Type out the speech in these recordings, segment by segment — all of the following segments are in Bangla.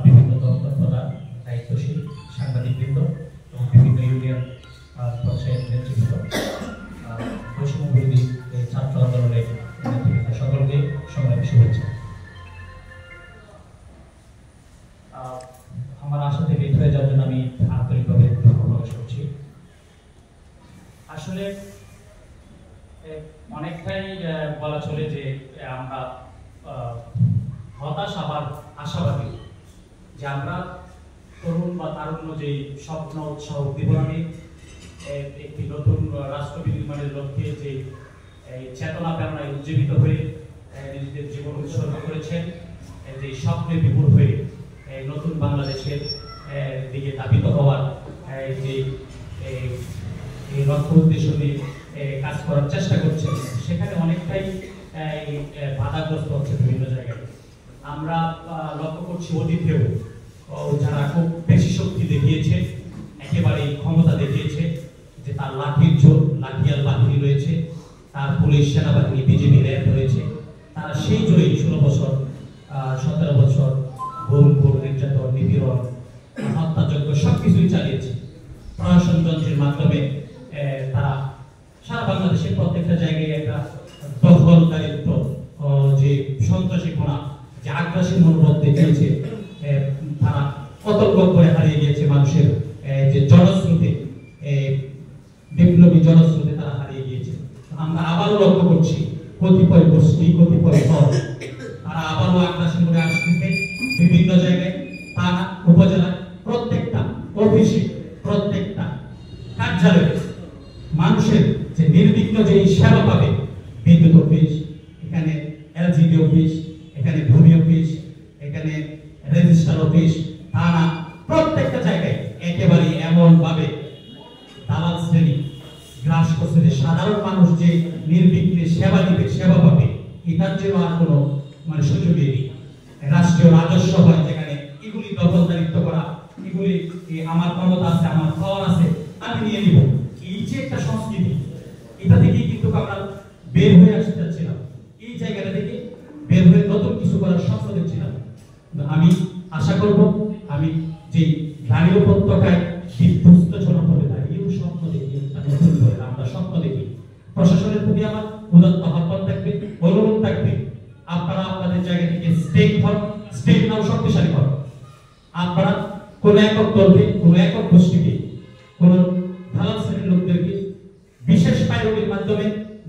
বিভিন্ন দপ্তর প্রধান, দায়িত্বশীল সাংবাদিকবৃন্দ এবং বিভিন্ন ইউনিয়ন পর্যায়ের নেতৃবৃন্দ, বৈষম্য বিরোধী ছাত্র আন্দোলনের নেতৃবৃন্দ, সকলকে সংগ্রামী শুভেচ্ছা। আমার আশা থেকে বের হয়ে যাওয়ার জন্য আমি আন্তরিকভাবে দুঃখ প্রকাশ করছি। আসলে অনেকটাই বলা চলে যে আমরা হতাশ আবার আশাবাদী, যে আমরা তরুণ বা তারুণ্য যে স্বপ্ন উৎসাহ উদ্দীপনা একটি নতুন রাষ্ট্র বিনির্মাণের লক্ষ্যে যে চেতনা প্রেরণায় উজ্জীবিত হয়ে নিজেদের জীবন উৎসর্গ করেছেন, যে স্বপ্নে বিভোর হয়ে নতুন বাংলাদেশের দিকে ধাবিত হওয়ার যে লক্ষ্য উদ্দেশ্য নিয়ে কাজ করার চেষ্টা করছেন, সেখানে অনেকটাই বাধাগ্রস্ত হচ্ছে বিভিন্ন জায়গায়। আমরা লক্ষ্য করছি অতীতেও যারা খুব বেশি শক্তি দেখিয়েছে, একেবারে ক্ষমতা দেখিয়েছে, যে তার লাঠির জোর, লাঠিয়াল বাহিনী রয়েছে, তার পুলিশ সেনাবাহিনী বিজেপি র্যাব রয়েছে, তারা সেই জোরেই 16 বছর 17 বছর গুম, নির্যাতন, নিপীড়ন, হত্যাযজ্ঞ সবকিছুই চালিয়েছে। প্রশাসনতন্ত্রের মাধ্যমে তারা সারা বাংলাদেশের প্রত্যেকটা জায়গায় একটা দখলদারিত্ব, যে সন্ত্রাসীপনা, যে আগ্রাসী মনোভাব দেখিয়েছে, তারা কতর্ক করে হারিয়ে গিয়েছে মানুষের যে জনস্রোতে, বিপ্লবী জনস্রোতে তারা হারিয়ে গিয়েছে। আমরা আবারও লক্ষ্য করছি কতিপয় গোষ্ঠী, কতিপয় দল তারা আবারও আগ্রাসী মনে আসতেছে বিভিন্ন জায়গায়, থানা উপজেলায়, প্রত্যেকটা অফিসে, প্রত্যেকটা কার্যালয়ে মানুষের যে নির্বিঘ্ন যে সেবা পাবে, বিদ্যুৎ অফিস, এখানে এলজিডি অফিস, এখানে ভূমি অফিস, এখানে রেজিস্ট্রার অফিস, থানা, প্রত্যেকটা জায়গায় একেবারে এমন ভাবে দালাল শ্রেণী গ্রাস করছে যে সাধারণ মানুষ যে নির্বিঘ্নে সেবা দিবে, সেবা পাবে, এটার জন্য আর কোনো সুযোগই নেই। রাষ্ট্রীয় রাজস্ব হয় যেখানে এগুলি দখলদারিত্ব করা, এগুলি আমার ক্ষমতা আছে, আমার পাওয়ার আছে, আমি নিয়ে নিব, এই যে একটা সংস্কৃতি, এটা থেকেই কিন্তু আমরা বের হয়ে আসতে চাচ্ছিলাম। এই জায়গাটা থেকে বের হয়ে নতুন কিছু করার স্বপ্ন দেখছিলাম। আমি আশা করব, আমি যে গ্রামীণ উপত্যকায় বিধ্বস্ত জনপদে দাঁড়িয়েও স্বপ্ন দেখি, নতুন করে আমরা স্বপ্ন দেখি। প্রশাসনের প্রতি আমার উদাত্ত আহ্বান থাকবে, অনুরোধ থাকবে, আপনারা আপনাদের জায়গা থেকে স্টেট নাও শক্তিশালী হন। আপনারা কোন একক দলকে, কোন একক গোষ্ঠীকে, কোন দালাল শ্রেণীর লোকদেরকে বিশেষ প্রায়োরিটির মাধ্যমে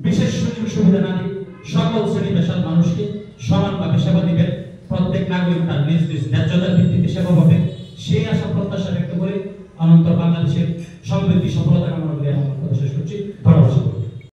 বিশেষ সুযোগ সুবিধা না দিয়ে সকল শ্রেণী পেশার মানুষকে সমানভাবে সেবা দিবেন। প্রত্যেক নাগরিক তার নিজ নিজ ন্যায্যতার ভিত্তিতে সেবা পাবে, সেই আশা প্রত্যাশা ব্যক্ত করে অনন্ত বাংলাদেশের সমৃদ্ধি সফলতা